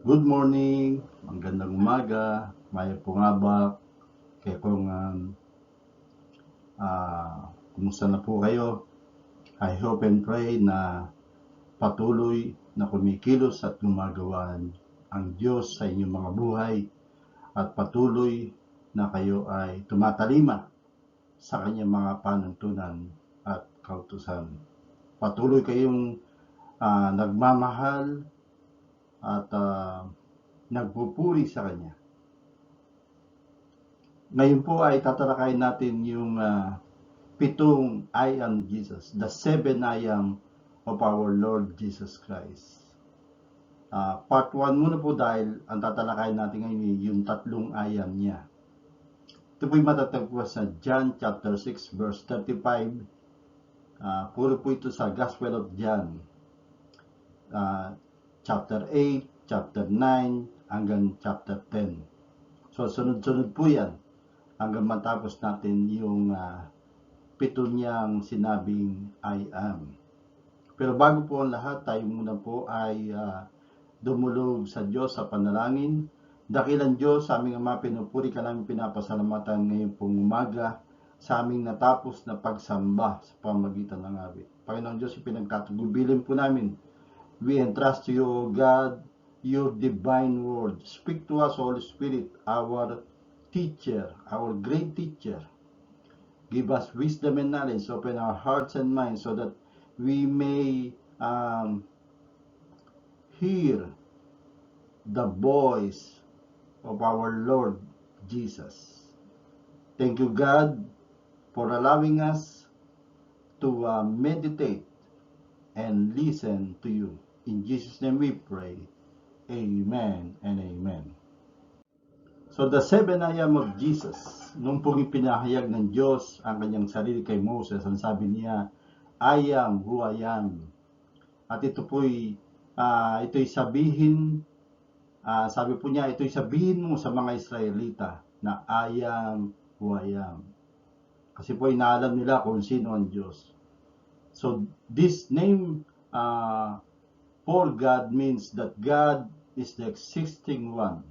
Good morning, magandang umaga, may pungabak, kaya kung kumusta na po kayo? I hope and pray na patuloy na kumikilos at gumagawa ang Diyos sa inyong mga buhay at patuloy na kayo ay tumatalima sa kanyang mga panuntunan at kautusan. Patuloy kayong nagmamahal at nagpupuri sa Kanya. Ngayon po ay tatalakayin natin yung pitong I am Jesus, the seven I am of our Lord Jesus Christ. Part 1 muna po dahil ang tatalakayin natin ngayon yung tatlong I am niya. Ito po'y matatagpuan sa John chapter 6 verse 35. Puro po ito sa Gospel of John. Chapter 8, chapter 9, hanggang chapter 10. So sunod-sunod po yan hanggang matapos natin yung pito niyang sinabing I am. Pero bago po ang lahat, tayo muna po ay dumulog sa Diyos sa panalangin. Dakilang Diyos, sa aming Ama, pinupuri ka namin, pinapasalamatan ngayon pong umaga sa aming natapos na pagsamba sa pamagitan ng awit. Panginoon Diyos, ipinagtatagubilin po namin. We entrust to you, O God, your divine word. Speak to us, Holy Spirit, our teacher, our great teacher. Give us wisdom and knowledge. Open our hearts and minds so that we may hear the voice of our Lord Jesus. Thank you, God, for allowing us to meditate and listen to you. In Jesus' name we pray. Amen and amen. So the seven I am of Jesus, nung pong ipinahayag ng Diyos ang kanyang sarili kay Moses, ang sabi niya, I am who I am. At ito'y sabihin, sabi po niya, ito'y sabihin mo sa mga Israelita na I am who I am. Kasi po inaalam nila kung sino ang Diyos. So this name for God means that God is the existing one.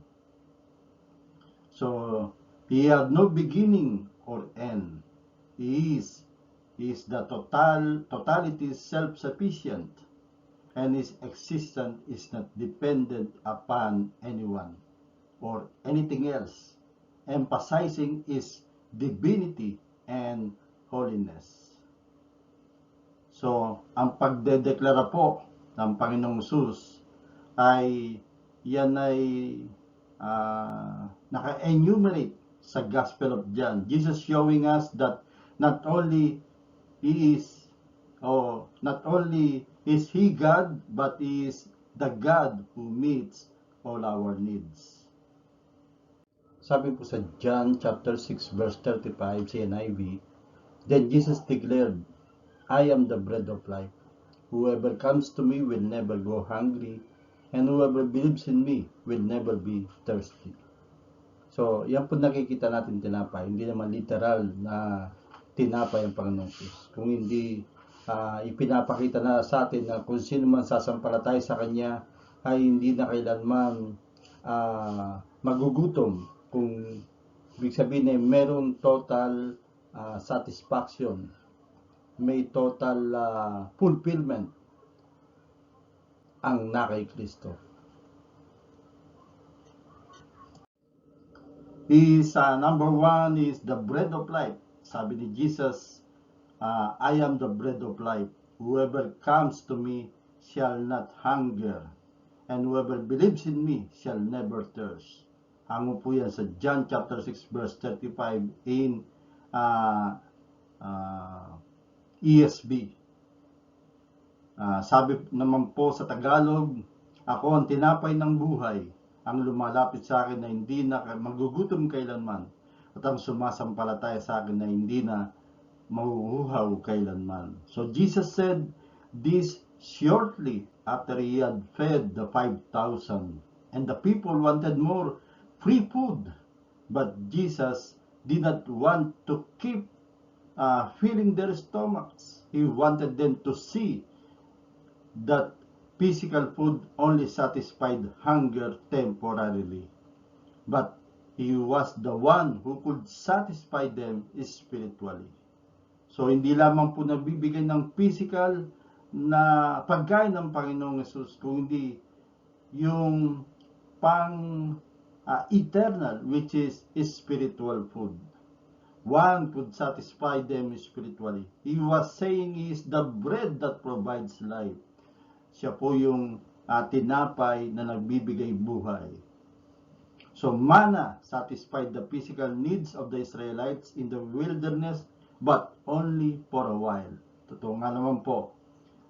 So He had no beginning or end. He is the totality self-sufficient, and His existence is not dependent upon anyone or anything else, emphasizing His divinity and holiness. So, ang pagdedeklara po ng Panginoong Hesus ay yan ay naka-enumerate sa Gospel of John. Jesus showing us that not only is He God, but He is the God who meets all our needs. Sabi po sa John chapter 6 verse 35 sa NIV, then Jesus declared, I am the bread of life. Whoever comes to me will never go hungry, and whoever believes in me will never be thirsty. So, yan po nakikita natin tinapay. Hindi naman literal na tinapay ang Panginoong Diyos. Kung hindi ipinapakita na sa atin na kung sino man sasampalatay sa Kanya ay hindi na kailanman magugutom. Kung ibig sabihin ay merong total satisfaction, may total fulfillment ang nakay Kristo. Number one is the bread of life. Sabi ni Jesus, I am the bread of life. Whoever comes to me shall not hunger, and whoever believes in me shall never thirst. Hango po yan sa John chapter 6 verse 35 in ESV. Sabi naman po sa Tagalog, ako ang tinapay ng buhay, ang lumalapit sa akin na hindi na magugutom kailanman, at ang sumasampalataya sa akin na hindi na mahuhuhaw kailanman. So Jesus said this shortly after He had fed the 5,000, and the people wanted more free food, but Jesus did not want to keep filling their stomachs. He wanted them to see that physical food only satisfied hunger temporarily, but He was the one who could satisfy them spiritually. So, hindi lamang po nagbibigay ng physical na pagkain ng Panginoong Yesus, kundi yung eternal, which is spiritual food. One could satisfy them spiritually. He was saying He is the bread that provides life. Siya po yung tinapay na nagbibigay buhay. So manna satisfied the physical needs of the Israelites in the wilderness, but only for a while. Totoo nga naman po,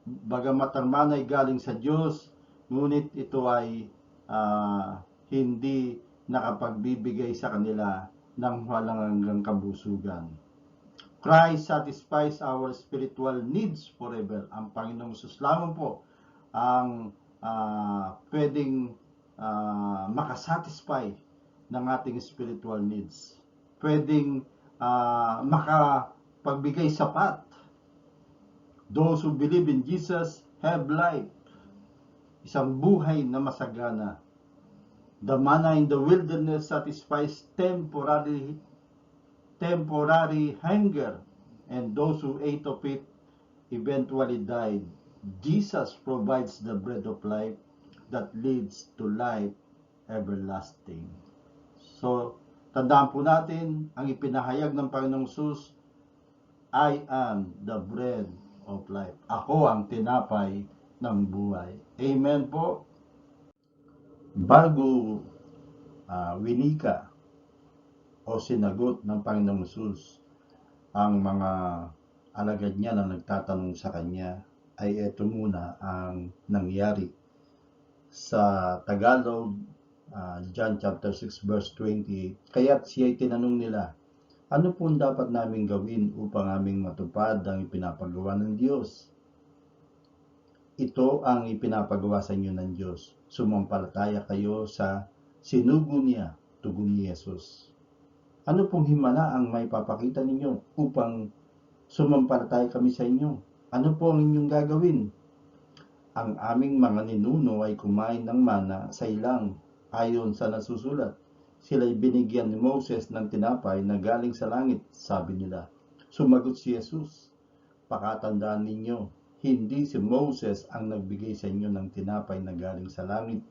bagamat ang manna ay galing sa Diyos, ngunit ito ay hindi nakapagbibigay sa kanila ng walang hanggang kabusugan. Christ satisfies our spiritual needs forever. Ang Panginoong Hesus lamang po ang pwedeng makasatisfy ng ating spiritual needs. Pwedeng makapagbigay sapat. Those who believe in Jesus have life. Isang buhay na masagana. The manna in the wilderness satisfies temporary hunger, and those who ate of it eventually died. Jesus provides the bread of life that leads to life everlasting. So, tandaan po natin, ang ipinahayag ng Panginoong Hesus, I am the bread of life. Ako ang tinapay ng buhay. Amen po. Bago winika o sinagot ng Panginoong Hesus ang mga alagad niya na nagtatanong sa kanya, ay ito muna ang nangyari. Sa Tagalog, John chapter 6 verse 28, kaya't siya'y tinanong nila, ano po dapat naming gawin upang aming matupad ang ipinapagawa ng Diyos? Ito ang ipinapagawa sa inyo ng Diyos. Sumampalataya kayo sa sinugo niya, tugon ni Jesus. Ano pong himala ang may papakita ninyo upang sumampalataya kami sa inyo? Ano po ang inyong gagawin? Ang aming mga ninuno ay kumain ng mana sa ilang ayon sa nasusulat. Sila'y binigyan ni Moses ng tinapay na galing sa langit, sabi nila. Sumagot si Jesus, pakatandaan ninyo, hindi si Moses ang nagbigay sa inyo ng tinapay na galing sa langit.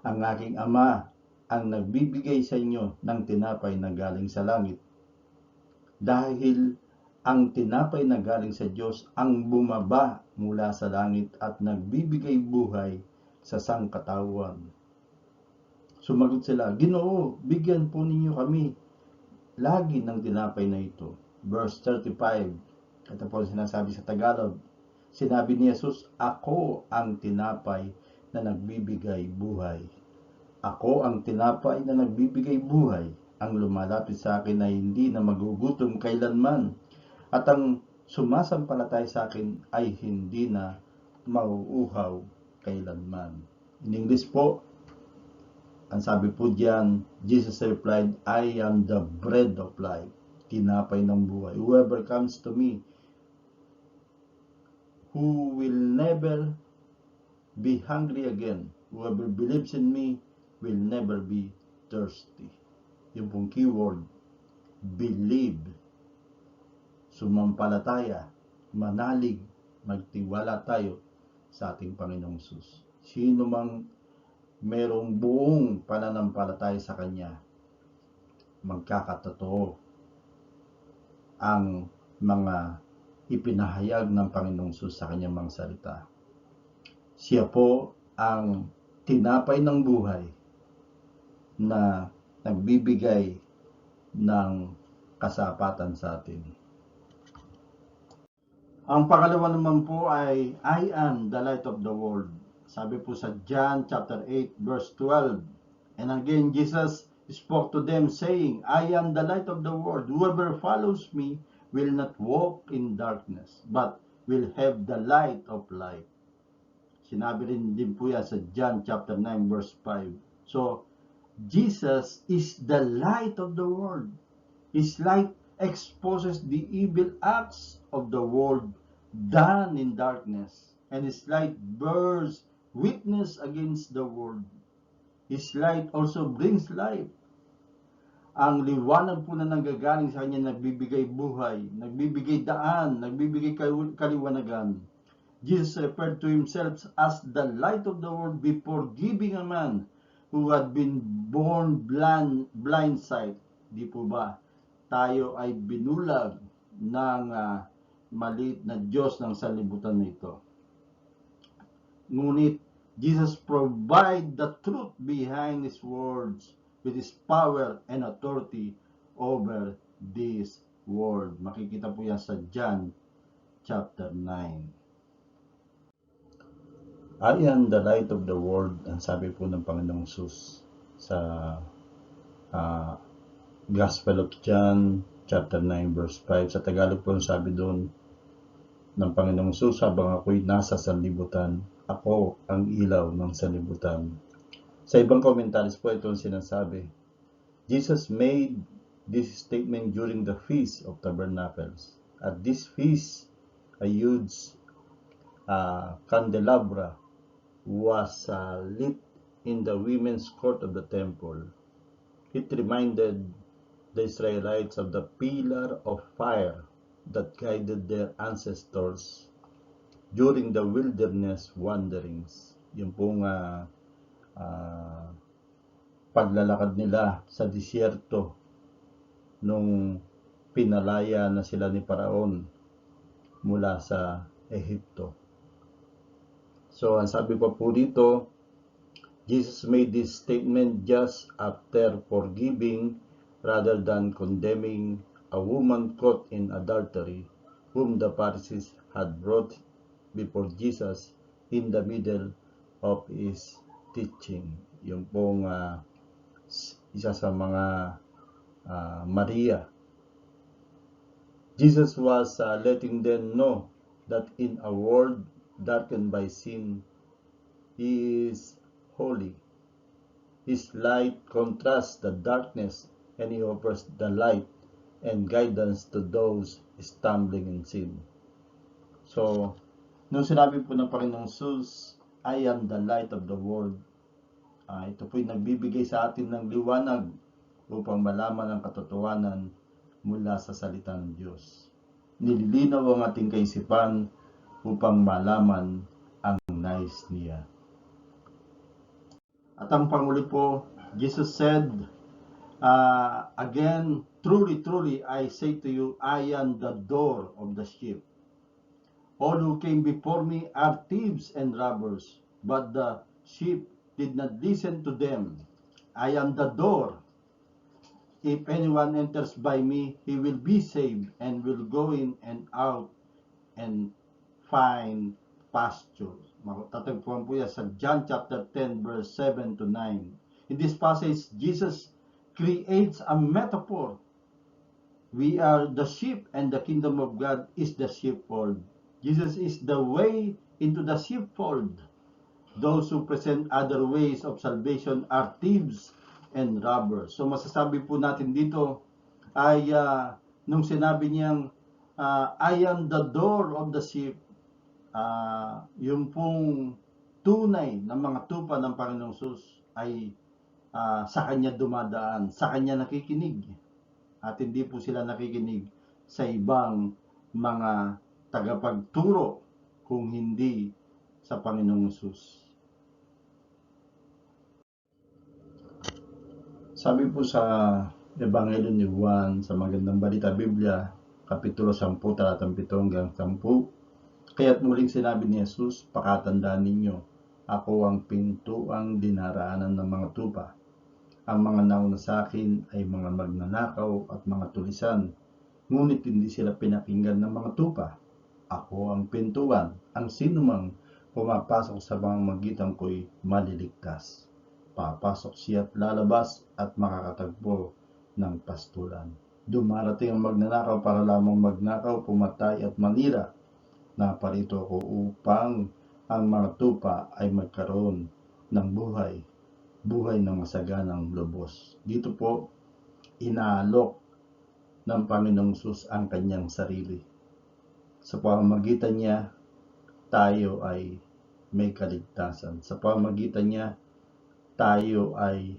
Ang aking Ama ang nagbibigay sa inyo ng tinapay na galing sa langit. Dahil ang tinapay na galing sa Diyos ang bumaba mula sa langit at nagbibigay buhay sa sangkatauhan. Sumagot sila, Ginoo, bigyan po ninyo kami lagi ng tinapay na ito. Verse 35, ito po sinasabi sa Tagalog, sinabi ni Jesus, ako ang tinapay na nagbibigay buhay. Ako ang tinapay na nagbibigay buhay. Ang lumalapit sa akin ay hindi na magugutom kailanman. At ang sumasampalatay sa akin ay hindi na mauuhaw kailanman. In English po, ang sabi po diyan, Jesus replied, I am the bread of life, tinapay ng buhay. Whoever comes to me, who will never be hungry again. Whoever believes in me will never be thirsty. Yung pong keyword, believe. Sumampalataya, manalig, magtiwala tayo sa ating Panginoong Hesus. Sino mang merong buong pananampalataya sa Kanya, magkakatotoo ang mga ipinahayag ng Panginoong Hesus sa Kanyang mga salita. Siya po ang tinapay ng buhay na nagbibigay ng kasapatan sa atin. Ang pangalawa naman po ay, I am the light of the world. Sabi po sa John chapter 8 verse 12. And again, Jesus spoke to them saying, I am the light of the world. Whoever follows me will not walk in darkness, but will have the light of life. Sinabi rin din po yan sa John chapter 9 verse 5. So, Jesus is the light of the world. His light exposes the evil acts of the world done in darkness, and His light burns witness against the world. His light also brings life. Ang liwanag po na nanggagaling sa kanya nagbibigay buhay, nagbibigay daan, nagbibigay kaliwanagan. Jesus referred to himself as the light of the world before giving a man who had been born blind sight. Di po ba? Tayo ay binulag ng maliit na Diyos ng sanlibutan na ito. Ngunit Jesus provide the truth behind His words with His power and authority over this world. Makikita po yan sa John chapter 9. I am the light of the world, ang sabi po ng Panginoong Jesus sa Gospel of John chapter 9 verse 5. Sa Tagalog po sabi doon ng Panginoong Jesus, habang ako'y nasa sanlibutan, ako ang ilaw ng sanlibutan. Sa ibang commentaries po ito ang sinasabi. Jesus made this statement during the Feast of Tabernacles. At this feast, a huge candelabra was lit in the women's court of the temple. It reminded the Israelites of the pillar of fire that guided their ancestors during the wilderness wanderings. Yung pong paglalakad nila sa disyerto nung pinalaya na sila ni Paraon mula sa Ehipto. So, ang sabi pa po dito, Jesus made this statement just after forgiving rather than condemning a woman caught in adultery whom the Pharisees had brought before Jesus in the middle of his teaching. Yung pong isa sa mga Maria. Jesus was letting them know that in a world darkened by sin, He is holy. His light contrasts the darkness, and He offers the light and guidance to those stumbling in sin. So, nung sinabi po ng Panginoong Jesus, I am the light of the world, ito po'y nagbibigay sa atin ng liwanag upang malaman ang katotohanan mula sa salita ng Diyos. Nililinaw ang ating kaisipan upang malaman ang nais niya. At ang panguli po, Jesus said, again, truly, truly, I say to you, I am the door of the sheep. All who came before me are thieves and robbers, but the sheep did not listen to them. I am the door. If anyone enters by me, he will be saved and will go in and out and find pasture. Matatagpuan po yan sa John chapter 10 verse 7 to 9. In this passage, Jesus creates a metaphor. We are the sheep and the kingdom of God is the sheepfold. Jesus is the way into the sheepfold. Those who present other ways of salvation are thieves and robbers. So masasabi po natin dito ay nung sinabi niyang I am the door of the sheep, yung pong tunay na mga tupa ng Panginoong Jesus ay sa Kanya dumadaan, sa Kanya nakikinig. At hindi po sila nakikinig sa ibang mga tagapagturo kung hindi sa Panginoong Jesus. Sabi po sa Ebanghelyo ni Juan sa Magandang Balita Biblia, Kapitulo 10, talatang 7 hanggang 10, kaya't muling sinabi ni Jesus, pakatandaan ninyo, ako ang pintuang dinaraanan ng mga tupa. Ang mga nauna sa akin ay mga magnanakaw at mga tulisan, ngunit hindi sila pinakinggan ng mga tupa. Ako ang pintuan, ang sinumang pumapasok sa pamamagitan ko'y maliligtas. Papasok siya at lalabas at makakatagpo ng pastulan. Dumarating ang magnanakaw para lamang magnakaw, pumatay at manira. Naparito ako upang ang mga tupa ay magkaroon ng buhay, buhay ng masaganang lubos. Dito po, inaalok ng Panginoong Jesus ang kanyang sarili. Sa pamamagitan niya, tayo ay may kaligtasan. Sa pamamagitan niya, tayo ay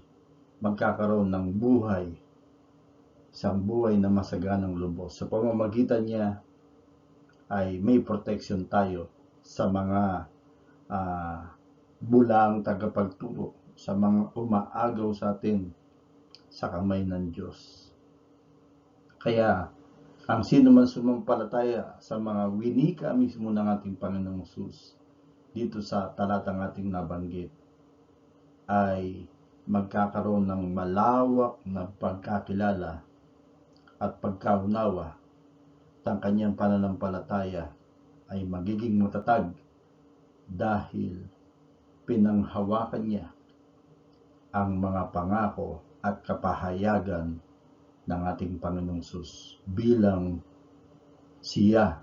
magkakaroon ng buhay, isang buhay na masaganang lubos. Sa pamamagitan niya ay may protection tayo sa mga bulang tagapagturo, sa mga umaagaw sa atin sa kamay ng Diyos. Kaya ang sino man sumampalataya sa mga winika mismo ng ating Panginoong Hesus dito sa talatang ating nabanggit ay magkakaroon ng malawak na pagkakilala at pagkaunawa at ang kanyang pananampalataya ay magiging matatag dahil pinanghawakan niya ang mga pangako at kapahayagan ng ating Panginoong Hesus bilang siya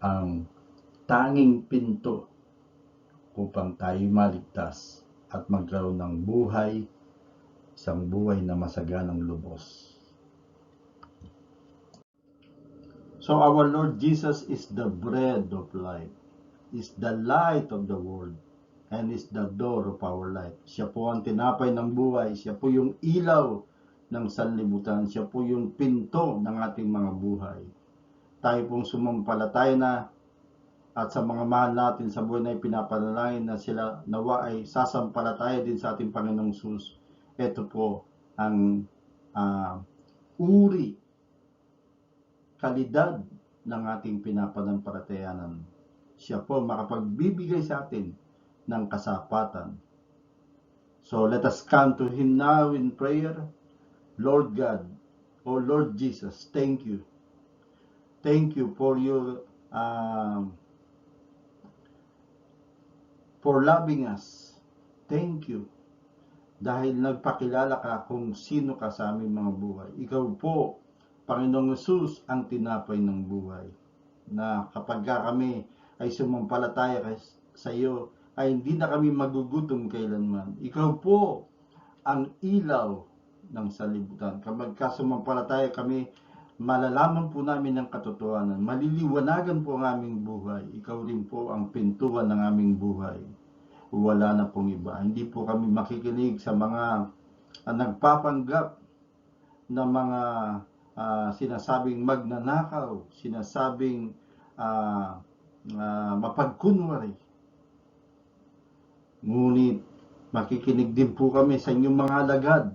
ang tanging pinto upang tayo maligtas at magkaroon ng buhay, isang buhay na masaganang lubos. So our Lord Jesus is the bread of life, is the light of the world, and is the door of our life. Siya po ang tinapay ng buhay, siya po yung ilaw ng sanlibutan, siya po yung pinto ng ating mga buhay. Tayo pong sumampalataya na at sa mga mahal natin sa buhay na ipinapanalangin na sila nawa ay sasampalataya din sa ating Panginoong Hesus. Ito po ang uri, kalidad ng ating pinapananampalatayanan. Siya po makapagbibigay sa atin ng kasapatan. So let us come to Him now in prayer. Lord God, O Lord Jesus, thank you. Thank you for your for loving us. Thank you. Dahil nagpakilala ka kung sino ka sa aming mga buhay. Ikaw po, Panginoong Hesus, ang tinapay ng buhay. Na kapag kami ay sumampalataya sa iyo, ay hindi na kami magugutom kailanman. Ikaw po ang ilaw ng sanlibutan. Kapag sumampalataya kami, malalaman po namin ang katotohanan. Maliliwanagan po ang aming buhay. Ikaw rin po ang pintuan ng aming buhay. Wala na pong iba. Hindi po kami makikinig sa mga nagpapanggap na mga sinasabing magnanakaw, sinasabing mapagkunwari. Ngunit makikinig din po kami sa inyong mga alagad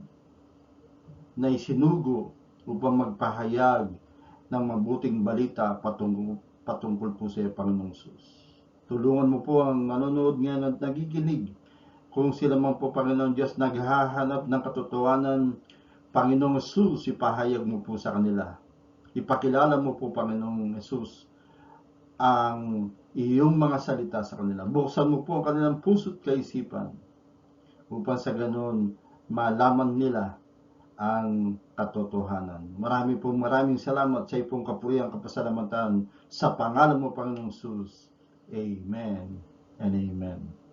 na isinugo upang magpahayag ng mabuting balita patungkol po sa Panginoong Hesus. Tulungan mo po ang nanonood ngayon at nagiginig. Kung sila man po, Panginoong Diyos, naghahanap ng katotohanan, Panginoong Hesus, ipahayag mo po sa kanila. Ipakilala mo po, Panginoong Hesus, ang iyong mga salita sa kanila. Buksan mo po ang kanilang puso't kaisipan upang sa ganon malaman nila ang katotohanan. Maraming salamat sa iyong kapurihan, kapasalamatan sa pangalan mo, Panginoong Hesus. Amen and amen.